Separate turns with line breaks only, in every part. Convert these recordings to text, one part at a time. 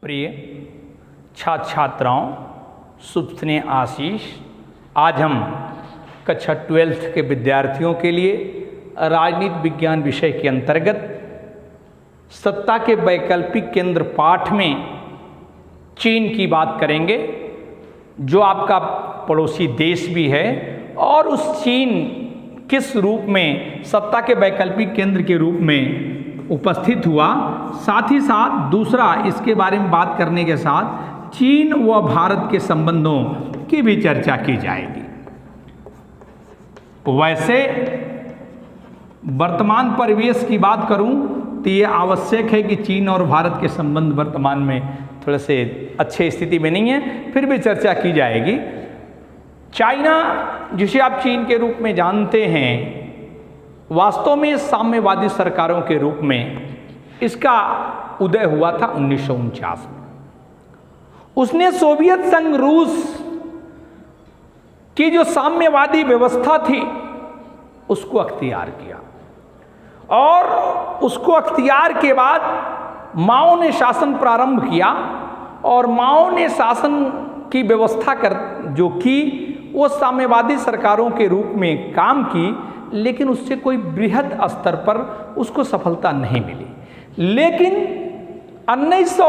प्रिय छात्र छात्राओं, शुभ स्नेह आशीष। आज हम कक्षा 12th के विद्यार्थियों के लिए राजनीति विज्ञान विषय के अंतर्गत सत्ता के वैकल्पिक केंद्र पाठ में चीन की बात करेंगे, जो आपका पड़ोसी देश भी है, और उस चीन किस रूप में सत्ता के वैकल्पिक केंद्र के रूप में उपस्थित हुआ। साथ ही साथ दूसरा, इसके बारे में बात करने के साथ चीन व भारत के संबंधों की भी चर्चा की जाएगी। वैसे वर्तमान परिवेश की बात करूं तो ये आवश्यक है कि चीन और भारत के संबंध वर्तमान में थोड़े से अच्छे स्थिति में नहीं है, फिर भी चर्चा की जाएगी। चाइना, जिसे आप चीन के रूप में जानते हैं, वास्तव में साम्यवादी सरकारों के रूप में इसका उदय हुआ था 1949 में। उसने सोवियत संघ रूस की जो साम्यवादी व्यवस्था थी उसको अख्तियार किया, और उसको अख्तियार के बाद माओ ने शासन प्रारंभ किया, और माओ ने शासन की व्यवस्था जो की वो साम्यवादी सरकारों के रूप में काम की, लेकिन उससे कोई बृहद स्तर पर उसको सफलता नहीं मिली। लेकिन 1900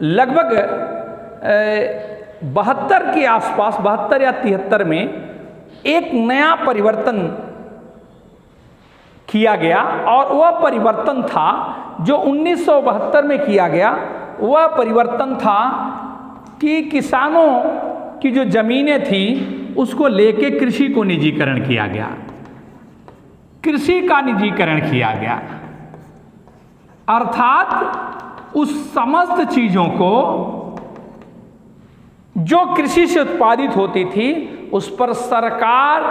लगभग 72 के आसपास, 72 या 73 में एक नया परिवर्तन किया गया, और वह परिवर्तन था जो 1972 में किया गया। वह परिवर्तन था कि किसानों की जो जमीनें थी उसको लेके कृषि को निजीकरण किया गया, कृषि का निजीकरण किया गया। अर्थात उस समस्त चीजों को जो कृषि से उत्पादित होती थी उस पर सरकार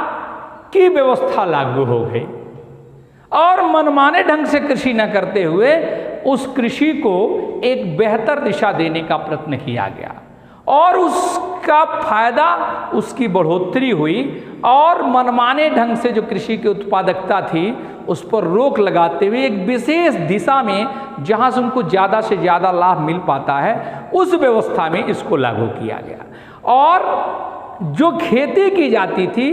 की व्यवस्था लागू हो गई, और मनमाने ढंग से कृषि न करते हुए उस कृषि को एक बेहतर दिशा देने का प्रयत्न किया गया, और उसका फायदा, उसकी बढ़ोतरी हुई, और मनमाने ढंग से जो कृषि की उत्पादकता थी उस पर रोक लगाते हुए एक विशेष दिशा में, जहां से उनको ज़्यादा से ज़्यादा लाभ मिल पाता है, उस व्यवस्था में इसको लागू किया गया। और जो खेती की जाती थी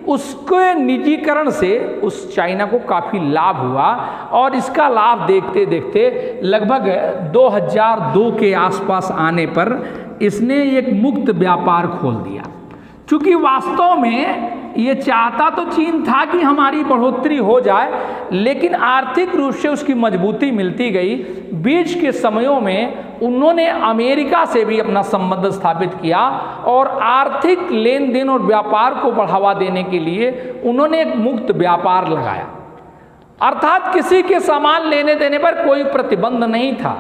उसके निजीकरण से उस चाइना को काफ़ी लाभ हुआ, और इसका लाभ देखते देखते लगभग 2002 के आसपास आने पर इसने एक मुक्त व्यापार खोल दिया। क्योंकि वास्तव में ये चाहता तो चीन था कि हमारी बढ़ोतरी हो जाए, लेकिन आर्थिक रूप से उसकी मजबूती मिलती गई। बीच के समयों में उन्होंने अमेरिका से भी अपना संबंध स्थापित किया, और आर्थिक लेन देन और व्यापार को बढ़ावा देने के लिए उन्होंने एक मुक्त व्यापार लगाया। अर्थात किसी के सामान लेने देने पर कोई प्रतिबंध नहीं था।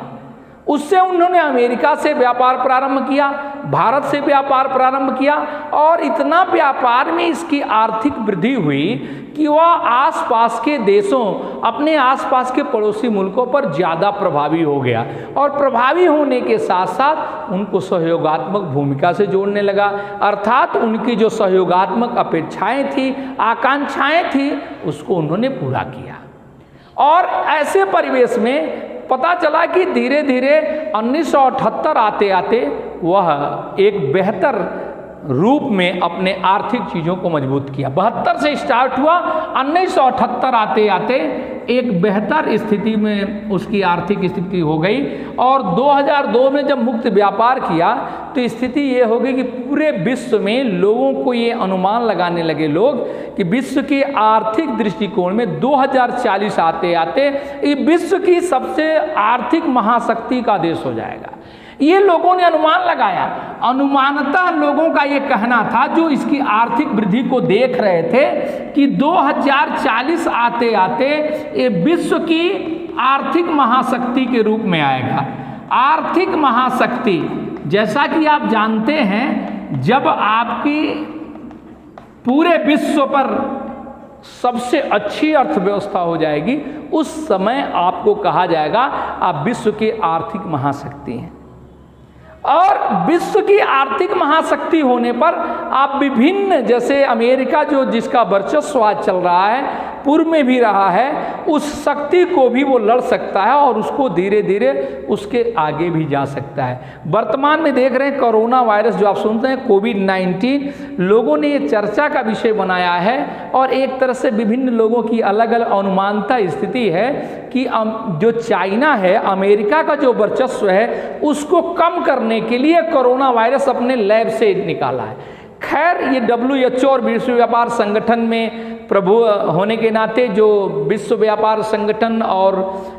उससे उन्होंने अमेरिका से व्यापार प्रारंभ किया, भारत से व्यापार प्रारंभ किया, और इतना व्यापार में इसकी आर्थिक वृद्धि हुई कि वह आसपास के देशों, अपने आसपास के पड़ोसी मुल्कों पर ज़्यादा प्रभावी हो गया, और प्रभावी होने के साथ साथ उनको सहयोगात्मक भूमिका से जोड़ने लगा। अर्थात उनकी जो सहयोगात्मक अपेक्षाएं थी, आकांक्षाएं थी, उसको उन्होंने पूरा किया। और ऐसे परिवेश में पता चला कि धीरे धीरे 1978 आते आते वह एक बेहतर रूप में अपने आर्थिक चीज़ों को मजबूत किया। 72 से स्टार्ट हुआ, 1978 आते आते एक बेहतर स्थिति में उसकी आर्थिक स्थिति हो गई, और 2002 में जब मुक्त व्यापार किया तो स्थिति ये हो गई कि पूरे विश्व में लोगों को ये अनुमान लगाने लगे लोग कि विश्व के आर्थिक दृष्टिकोण में 2040 आते आते ये विश्व की सबसे आर्थिक महाशक्ति का देश हो जाएगा। ये लोगों ने अनुमान लगाया। अनुमानतः लोगों का ये कहना था, जो इसकी आर्थिक वृद्धि को देख रहे थे, कि 2040 आते आते ये विश्व की आर्थिक महाशक्ति के रूप में आएगा। आर्थिक महाशक्ति, जैसा कि आप जानते हैं, जब आपकी पूरे विश्व पर सबसे अच्छी अर्थव्यवस्था हो जाएगी, उस समय आपको कहा जाएगा आप विश्व के आर्थिक महाशक्ति हैं। और विश्व की आर्थिक महाशक्ति होने पर आप विभिन्न, जैसे अमेरिका जो जिसका वर्चस्व आज चल रहा है, पूर्व में भी रहा है, उस शक्ति को भी वो लड़ सकता है और उसको धीरे धीरे उसके आगे भी जा सकता है। वर्तमान में देख रहे हैं कोरोना वायरस जो आप सुनते हैं कोविड-19, लोगों ने ये चर्चा का विषय बनाया है और एक तरह से विभिन्न लोगों की अलग अलग अनुमानता स्थिति है कि जो चाइना है, अमेरिका का जो वर्चस्व है उसको कम करने के लिए कोरोना वायरस अपने लैब से निकाला है। खैर, ये WHO और विश्व व्यापार संगठन में प्रभु होने के नाते जो विश्व व्यापार संगठन और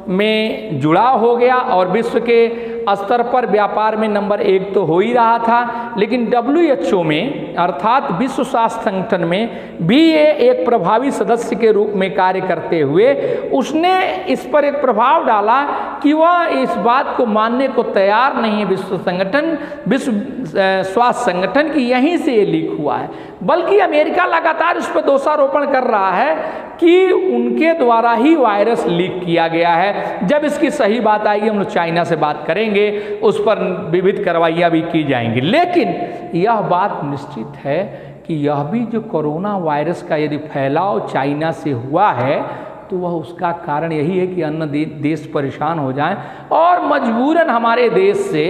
में जुड़ाव हो गया और विश्व के स्तर पर व्यापार में नंबर 1 तो हो ही रहा था, लेकिन WHO में अर्थात विश्व स्वास्थ्य संगठन में भी ये एक प्रभावी सदस्य के रूप में कार्य करते हुए उसने इस पर एक प्रभाव डाला कि वह इस बात को मानने को तैयार नहीं है विश्व स्वास्थ्य संगठन की यहीं से ये लीक हुआ है, बल्कि अमेरिका लगातार उस पर दोषारोपण कर रहा है कि उनके द्वारा ही वायरस लीक किया गया है। जब इसकी सही बात आएगी हम लोग चाइना से बात करेंगे, उस पर विविध कार्रवाइयाँ भी की जाएंगी, लेकिन यह बात निश्चित है कि यह भी जो कोरोना वायरस का यदि फैलाव चाइना से हुआ है तो वह उसका कारण यही है कि अन्य देश परेशान हो जाएं और मजबूरन हमारे देश से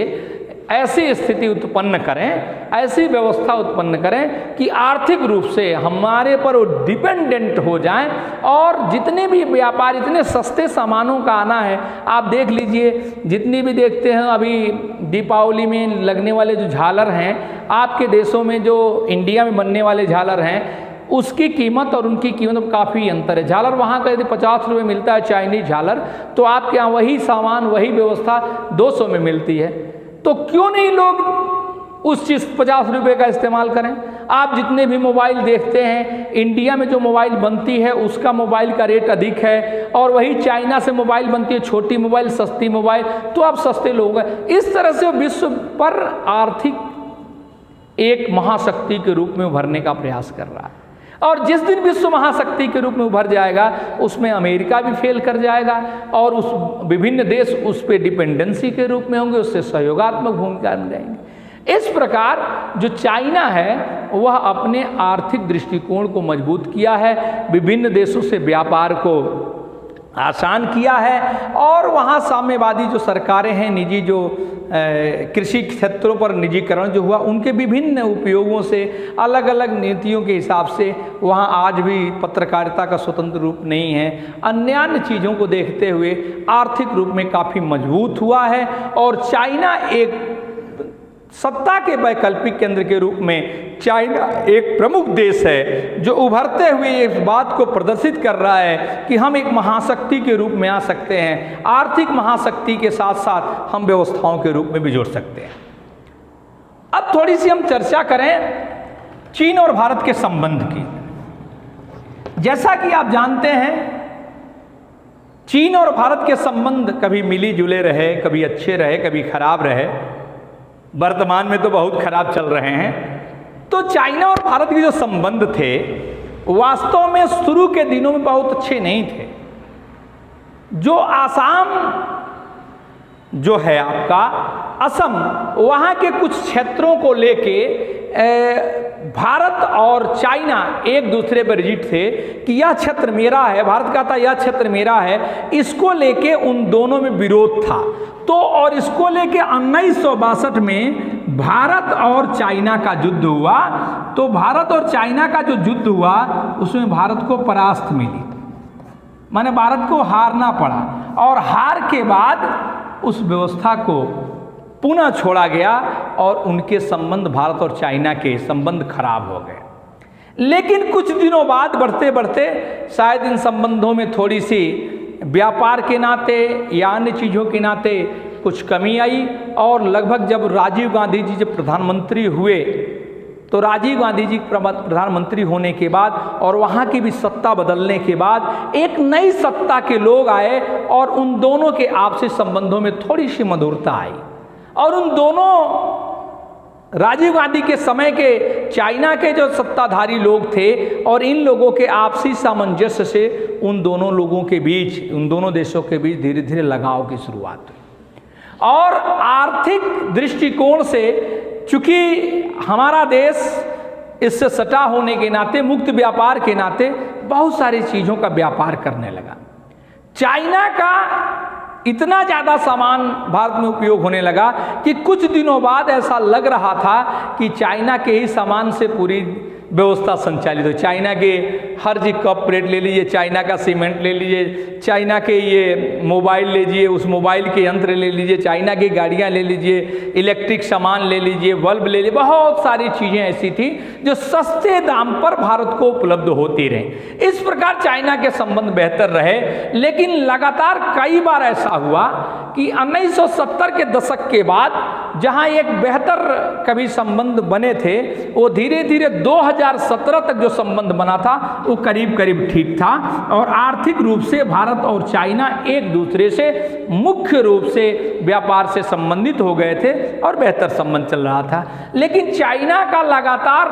ऐसी स्थिति उत्पन्न करें, ऐसी व्यवस्था उत्पन्न करें कि आर्थिक रूप से हमारे पर वो डिपेंडेंट हो जाएं और जितने भी व्यापार, इतने सस्ते सामानों का आना है, आप देख लीजिए जितनी भी देखते हैं अभी दीपावली में लगने वाले जो झालर हैं, आपके देशों में जो इंडिया में बनने वाले झालर हैं उसकी कीमत और उनकी कीमत में काफ़ी अंतर है। झालर वहाँ का यदि 50 रुपये मिलता है चाइनीज झालर, तो आपके यहाँ वही सामान, वही व्यवस्था 200 में मिलती है। तो क्यों नहीं लोग उस चीज़ 50 रुपये का इस्तेमाल करें? आप जितने भी मोबाइल देखते हैं, इंडिया में जो मोबाइल बनती है उसका मोबाइल का रेट अधिक है और वही चाइना से मोबाइल बनती है, छोटी मोबाइल, सस्ती मोबाइल, तो आप सस्ते लोग हैं। इस तरह से विश्व पर आर्थिक एक महाशक्ति के रूप में उभरने का प्रयास कर रहा है और जिस दिन विश्व महाशक्ति के रूप में उभर जाएगा उसमें अमेरिका भी फेल कर जाएगा और उस विभिन्न देश उस पर डिपेंडेंसी के रूप में होंगे, उससे सहयोगात्मक भूमिका निभाएंगे। इस प्रकार जो चाइना है वह अपने आर्थिक दृष्टिकोण को मजबूत किया है, विभिन्न देशों से व्यापार को आसान किया है और वहाँ साम्यवादी जो सरकारें हैं, निजी जो कृषि क्षेत्रों पर निजीकरण जो हुआ, उनके विभिन्न उपयोगों से, अलग अलग नीतियों के हिसाब से वहाँ आज भी पत्रकारिता का स्वतंत्र रूप नहीं है। अन्य चीज़ों को देखते हुए आर्थिक रूप में काफ़ी मजबूत हुआ है और चाइना एक सत्ता के वैकल्पिक केंद्र के रूप में चाइना एक प्रमुख देश है जो उभरते हुए इस बात को प्रदर्शित कर रहा है कि हम एक महाशक्ति के रूप में आ सकते हैं, आर्थिक महाशक्ति के साथ साथ हम व्यवस्थाओं के रूप में भी जुड़ सकते हैं। अब थोड़ी सी हम चर्चा करें चीन और भारत के संबंध की। जैसा कि आप जानते हैं चीन और भारत के संबंध कभी मिली जुले रहे, कभी अच्छे रहे, कभी खराब रहे। वर्तमान में तो बहुत खराब चल रहे हैं। तो चाइना और भारत के जो संबंध थे वास्तव में शुरू के दिनों में बहुत अच्छे नहीं थे। जो आसाम जो है आपका असम, वहाँ के कुछ क्षेत्रों को लेके भारत और चाइना एक दूसरे पर रिजिट थे कि यह क्षेत्र मेरा है, भारत कहता यह क्षेत्र मेरा है, इसको लेके उन दोनों में विरोध था। तो और इसको लेके 1962 में भारत और चाइना का युद्ध हुआ। तो भारत और चाइना का जो युद्ध हुआ उसमें भारत को परास्त मिली, माने भारत को हारना पड़ा और हार के बाद उस व्यवस्था को पुनः छोड़ा गया और उनके संबंध, भारत और चाइना के संबंध खराब हो गए। लेकिन कुछ दिनों बाद बढ़ते बढ़ते शायद इन संबंधों में थोड़ी सी व्यापार के नाते या अन्य चीज़ों के नाते कुछ कमी आई और लगभग जब राजीव गांधी जी जब प्रधानमंत्री हुए तो राजीव गांधी जी प्रधानमंत्री होने के बाद और वहाँ की भी सत्ता बदलने के बाद एक नई सत्ता के लोग आए और उन दोनों के आपसी संबंधों में थोड़ी सी मधुरता आई और उन दोनों राजीव गांधी के समय के चाइना के जो सत्ताधारी लोग थे और इन लोगों के आपसी सामंजस्य से उन दोनों लोगों के बीच, उन दोनों देशों के बीच धीरे धीरे लगाव की शुरुआत हुई। और आर्थिक दृष्टिकोण से चूंकि हमारा देश इससे सटा होने के नाते, मुक्त व्यापार के नाते बहुत सारी चीज़ों का व्यापार करने लगा। चाइना का इतना ज़्यादा सामान भारत में उपयोग होने लगा कि कुछ दिनों बाद ऐसा लग रहा था कि चाइना के ही सामान से पूरी व्यवस्था संचालित हो। चाइना के हर जी कप प्लेट ले लीजिए, चाइना का सीमेंट ले लीजिए, चाइना के ये मोबाइल ले लीजिए, उस मोबाइल के यंत्र ले लीजिए, चाइना की गाड़ियाँ ले लीजिए, इलेक्ट्रिक सामान ले लीजिए, बल्ब ले लीजिए, बहुत सारी चीज़ें ऐसी थी जो सस्ते दाम पर भारत को उपलब्ध होती रहीं। इस प्रकार चाइना के संबंध बेहतर रहे। लेकिन लगातार कई बार ऐसा हुआ कि 1970 के दशक के बाद जहाँ एक बेहतर कभी संबंध बने थे, वो धीरे धीरे 2017 तक जो संबंध बना था वो करीब करीब ठीक था और आर्थिक रूप से भारत और चाइना एक दूसरे से मुख्य रूप से व्यापार से संबंधित हो गए थे और बेहतर संबंध चल रहा था। लेकिन चाइना का लगातार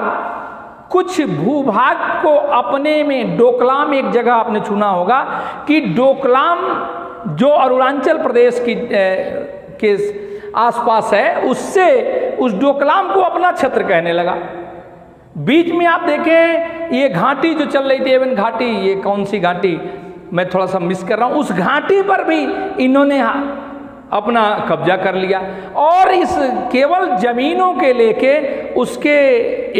कुछ भूभाग को अपने में, डोकलाम एक जगह आपने सुना होगा कि डोकलाम जो अरुणाचल प्रदेश की के आसपास है, उससे उस डोकलाम को अपना क्षेत्र कहने लगा। बीच में आप देखें ये घाटी जो चल रही थी, एवन घाटी, ये कौन सी घाटी मैं थोड़ा सा मिस कर रहा हूँ, उस घाटी पर भी इन्होंने अपना कब्जा कर लिया और इस केवल जमीनों के लेके उसके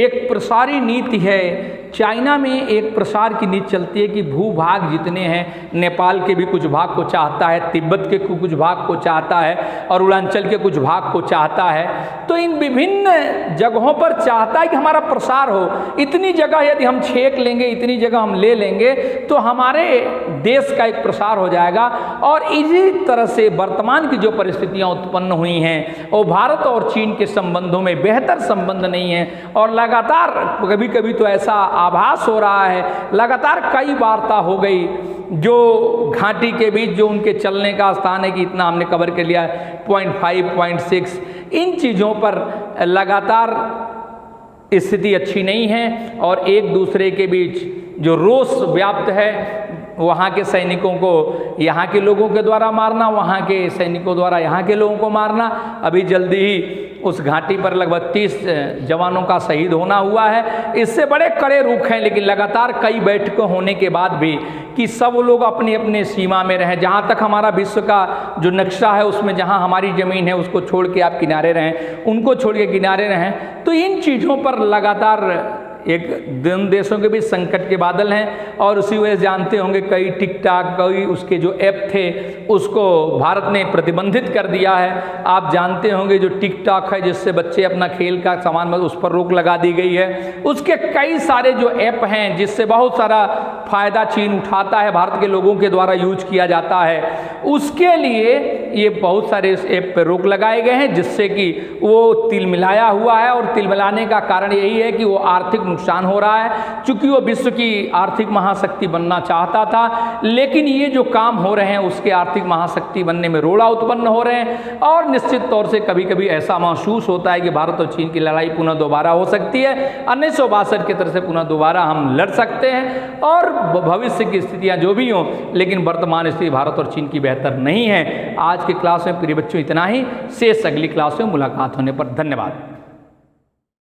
एक प्रसारी नीति है। चाइना में एक प्रसार की नीति चलती है कि भूभाग जितने हैं, नेपाल के भी कुछ भाग को चाहता है, तिब्बत के कुछ भाग को चाहता है, अरुणाचल के कुछ भाग को चाहता है। तो इन विभिन्न जगहों पर चाहता है कि हमारा प्रसार हो। इतनी जगह यदि हम छेक लेंगे, इतनी जगह हम ले लेंगे तो हमारे देश का एक प्रसार हो जाएगा। और इसी तरह से वर्तमान की जो परिस्थितियाँ उत्पन्न हुई हैं वो भारत और चीन के संबंधों में बेहतर संबंध नहीं है और लगातार कभी कभी तो ऐसा आभास हो रहा है, लगातार कई वार्ता हो गई जो घाटी के बीच जो उनके चलने का स्थान है कि इतना हमने कवर कर लिया, 0.5, 0.6, इन चीज़ों पर लगातार स्थिति अच्छी नहीं है और एक दूसरे के बीच जो रोष व्याप्त है, वहाँ के सैनिकों को यहाँ के लोगों के द्वारा मारना, वहाँ के सैनिकों द्वारा यहाँ के लोगों को मारना। अभी जल्दी ही उस घाटी पर लगभग 30 जवानों का शहीद होना हुआ है। इससे बड़े कड़े रुख हैं, लेकिन लगातार कई बैठकें होने के बाद भी कि सब लोग अपने अपने सीमा में रहें। जहाँ तक हमारा विश्व का जो नक्शा है उसमें जहाँ हमारी ज़मीन है उसको छोड़ के आप किनारे रहें, उनको छोड़ के किनारे रहें। तो इन चीज़ों पर लगातार एक दिन देशों के बीच संकट के बादल हैं और उसी वजह से जानते होंगे कई टिकटॉक, कई उसके जो ऐप थे उसको भारत ने प्रतिबंधित कर दिया है। आप जानते होंगे जो टिकटॉक है जिससे बच्चे अपना खेल का सामान, उस पर रोक लगा दी गई है। उसके कई सारे जो ऐप हैं जिससे बहुत सारा फ़ायदा चीन उठाता है, भारत के लोगों के द्वारा यूज किया जाता है, उसके लिए ये बहुत सारे इस ऐप पर रोक लगाए गए हैं जिससे कि वो तिलमिलाया हुआ है। और तिलमिलाने का कारण यही है कि वो आर्थिक नुकसान हो रहा है, चूंकि वो विश्व की आर्थिक महाशक्ति बनना चाहता था, लेकिन ये जो काम हो रहे हैं उसके आर्थिक महाशक्ति बनने में रोड़ा उत्पन्न हो रहे हैं। और निश्चित तौर से कभी कभी ऐसा महसूस होता है कि भारत और चीन की लड़ाई पुनः दोबारा हो सकती है, 1962 की तरह से पुनः दोबारा हम लड़ सकते हैं और भविष्य की स्थितियाँ जो भी हों, लेकिन वर्तमान स्थिति भारत और चीन की बेहतर नहीं है। आज की क्लास में प्रिय बच्चों इतना ही, शेष अगली क्लास में मुलाकात होने पर धन्यवाद।